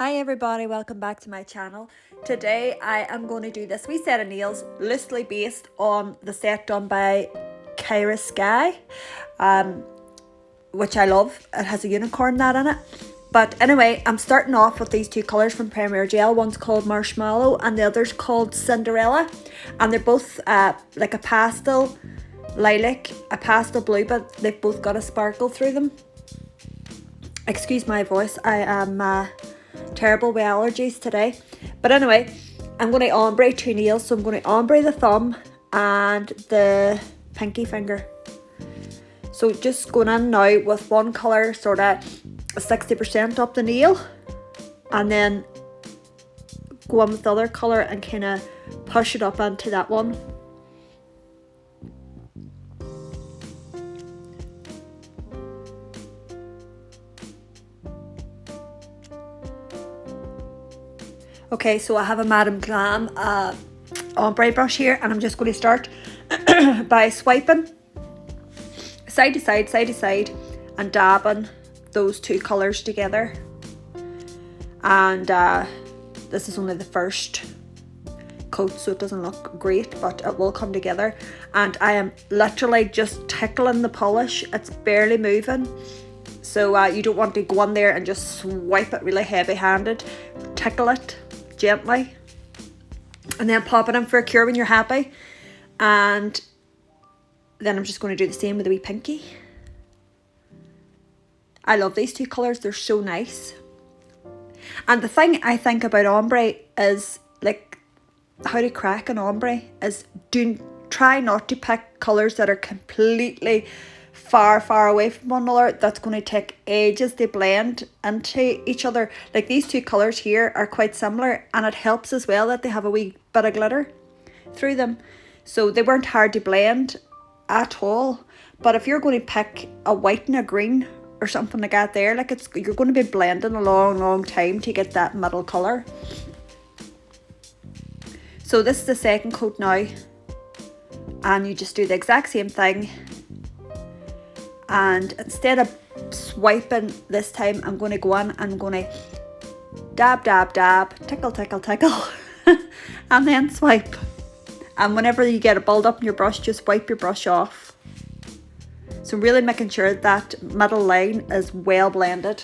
Hi everybody, welcome back to my channel. Today I am going to do this wee set of nails loosely based on the set done by Kyra Sky, which I love. It has a unicorn that in it. But anyway, I'm starting off with these two colours from Premier Gel. One's called Marshmallow and the other's called Cinderella. And they're both like a pastel lilac, a pastel blue, but they've both got a sparkle through them. Excuse my voice, I am terrible with allergies today. But anyway, I'm going to ombre two nails. So I'm going to ombre the thumb and the pinky finger. So just going in now with one colour sort of 60% up the nail, and then go on with the other colour and kind of push it up into that one. Okay, so I have a Madame Glam ombre brush here, and I'm just going to start by swiping side to side, and dabbing those two colours together. And this is only the first coat, so it doesn't look great, but it will come together. And I am literally just tickling the polish, it's barely moving. So you don't want to go in there and just swipe it really heavy handed. Tickle it gently and then pop it in for a cure when you're happy. And then I'm just going to do the same with the wee pinky. I love these two colours, they're so nice. And the thing I think about ombre is, like, how to crack an ombre is try not to pick colours that are completely far away from one another. That's going to take ages to blend into each other. Like, these two colours here are quite similar, and it helps as well that they have a wee bit of glitter through them, so they weren't hard to blend at all. But if you're going to pick a white and a green or something like that there, like, you're going to be blending a long time to get that middle colour. So this is the second coat now, and you just do the exact same thing. And instead of swiping this time, I'm going to go in and I'm going to dab, tickle and then swipe. And whenever you get a build up in your brush, just wipe your brush off. So really making sure that middle line is well blended.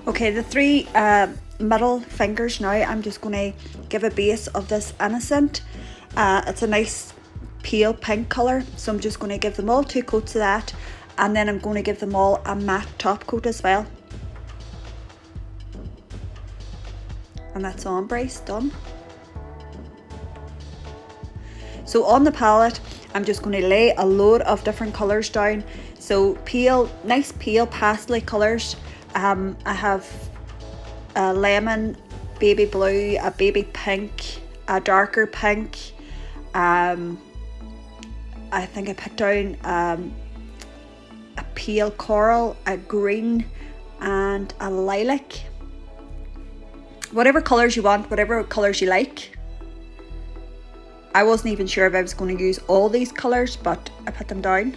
Okay, the three middle fingers now, I'm just going to give a base of this Innocent. It's a nice pale pink colour, so I'm just going to give them all two coats of that, and then I'm going to give them all a matte top coat as well. And that's ombre's done. So on the palette, I'm just going to lay a load of different colours down. So pale, nice pale pastel colours. I have a lemon, baby blue, a baby pink, a darker pink, I think I put down a pale coral, a green and a lilac. Whatever colours you want, whatever colours you like. I wasn't even sure if I was going to use all these colours, but I put them down.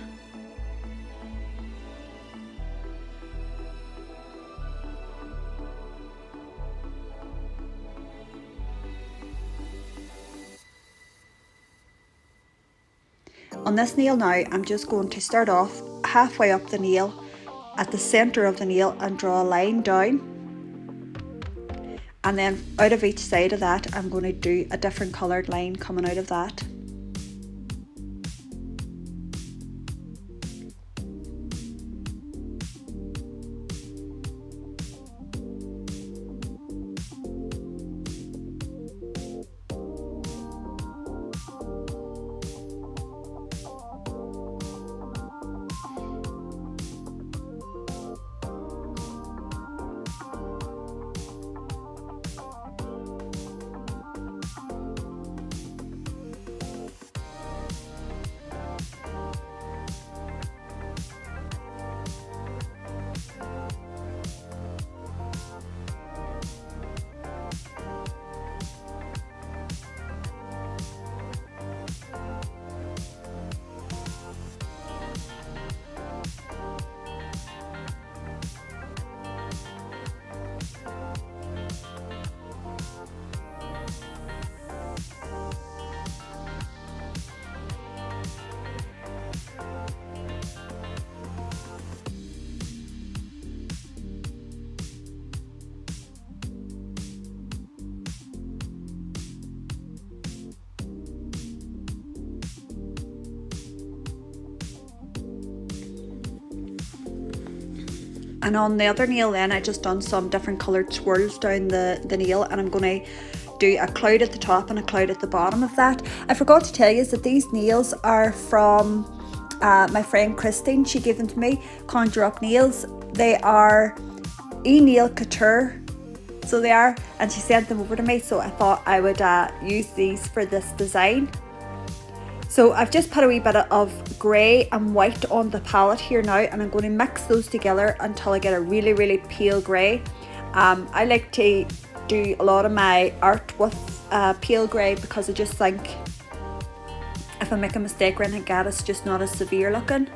On this nail now, I'm just going to start off halfway up the nail at the centre of the nail and draw a line down. And then out of each side of that, I'm going to do a different coloured line coming out of that. And on the other nail then, I just done some different coloured swirls down the nail, and I'm going to do a cloud at the top and a cloud at the bottom of that. I forgot to tell you that these nails are from my friend Christine. She gave them to me, Conjure Up Nails. They are e-nail couture, so they are, and she sent them over to me, so I thought I would use these for this design. So I've just put a wee bit of grey and white on the palette here now, and I'm going to mix those together until I get a really, really pale grey. I like to do a lot of my art with pale grey because I just think if I make a mistake or anything like that, it's just not as severe looking.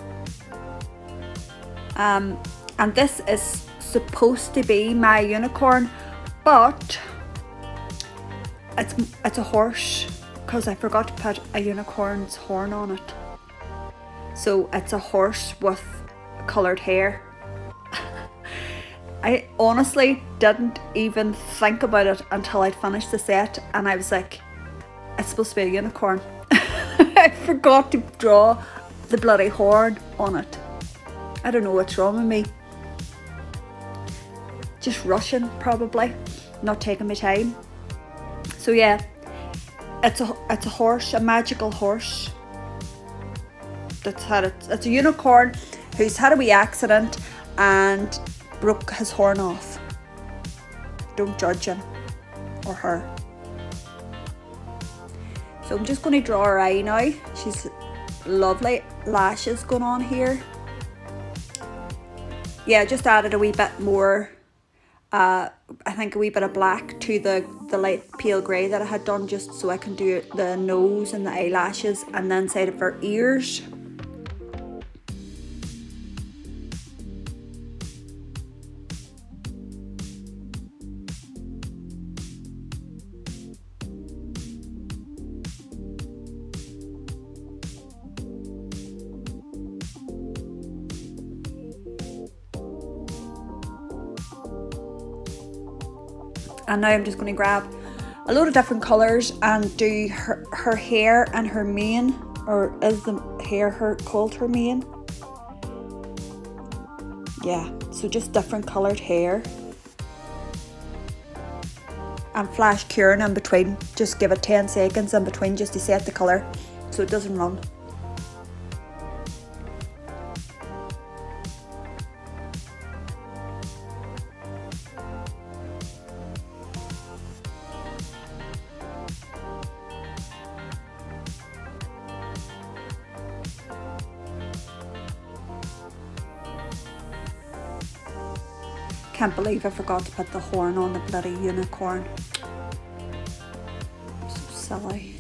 And this is supposed to be my unicorn, but it's a horse, because I forgot to put a unicorn's horn on it. So it's a horse with coloured hair. I honestly didn't even think about it until I'd finished the set, and I was like, it's supposed to be a unicorn. I forgot to draw the bloody horn on it. I don't know what's wrong with me. Just rushing, probably. Not taking my time. So yeah. It's a horse, a magical horse. It's a unicorn who's had a wee accident and broke his horn off. Don't judge him or her. So I'm just going to draw her eye now. She's lovely lashes going on here. Yeah, just added a wee bit more. I think a wee bit of black to the light pale grey that I had done, just so I can do the nose and the eyelashes and then side of her ears. And now I'm just going to grab a load of different colours and do her hair and her mane, or is the hair called her mane? Yeah, so just different coloured hair. And flash curing in between, just give it 10 seconds in between just to set the colour so it doesn't run. Can't believe I forgot to put the horn on the bloody unicorn. So silly.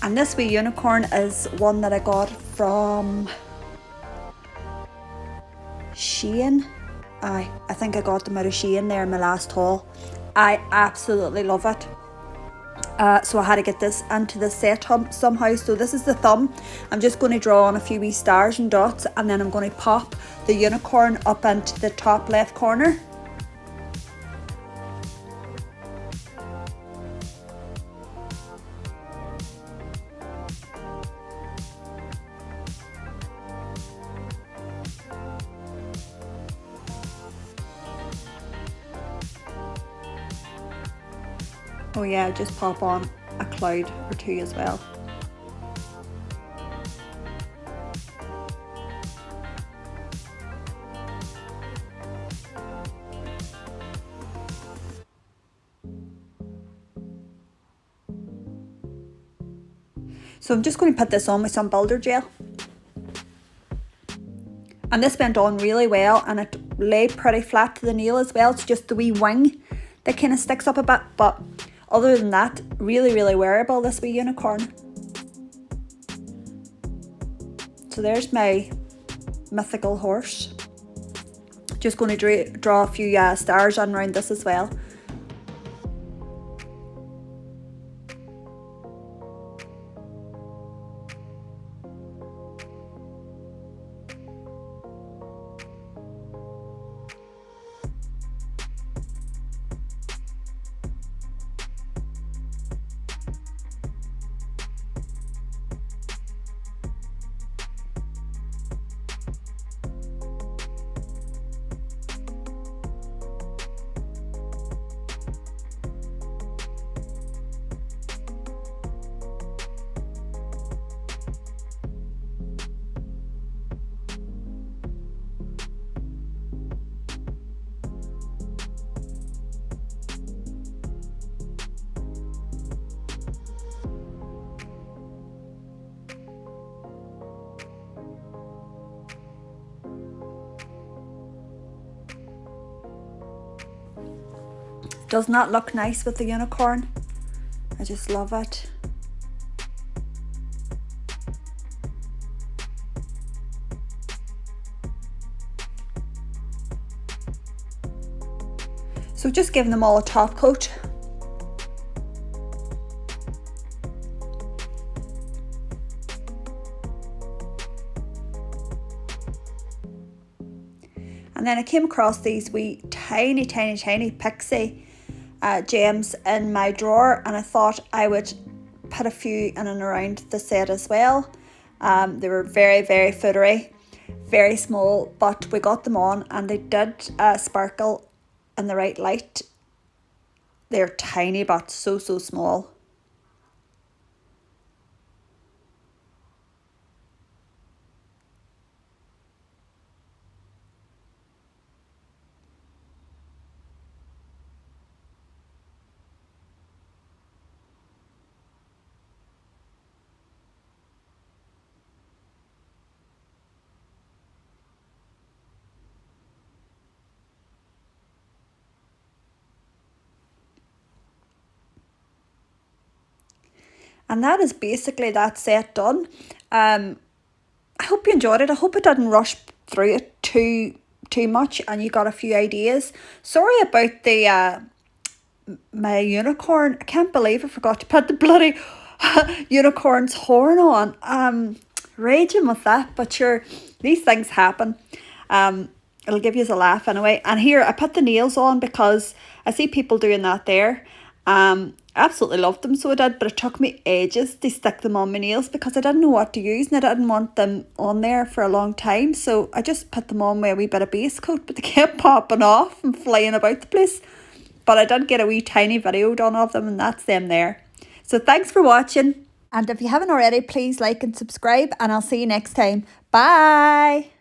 And this wee unicorn is one that I got from Shein. I think I got them out of Shein there in my last haul. I absolutely love it. So I had to get this into the set somehow. So this is the thumb. I'm just going to draw on a few wee stars and dots, and then I'm going to pop the unicorn up into the top left corner. Oh yeah, just pop on a cloud or two as well. So I'm just going to put this on with some builder gel. And this went on really well, and it lay pretty flat to the nail as well. It's just the wee wing that kind of sticks up a bit, but other than that, really, really wearable, this wee unicorn. So there's my mythical horse. Just going to draw a few stars on around this as well. Does not look nice with the unicorn. I just love it. So just giving them all a top coat. And then I came across these wee tiny pixie gems in my drawer, and I thought I would put a few in and around the set as well. They were very, very footery, very small, but we got them on and they did sparkle in the right light. They're tiny but so small. And that is basically that set done. I hope you enjoyed it. I hope it didn't rush through it too much and you got a few ideas. Sorry about the my unicorn. I can't believe I forgot to put the bloody unicorn's horn on. Raging with that, but sure, these things happen. It'll give you a laugh anyway. And here I put the nails on because I see people doing that there. Absolutely loved them, so I did, but it took me ages to stick them on my nails because I didn't know what to use and I didn't want them on there for a long time, so I just put them on with a wee bit of base coat, but they kept popping off and flying about the place. But I did get a wee tiny video done of them, and that's them there. So thanks for watching, and if you haven't already, please like and subscribe, and I'll see you next time. Bye.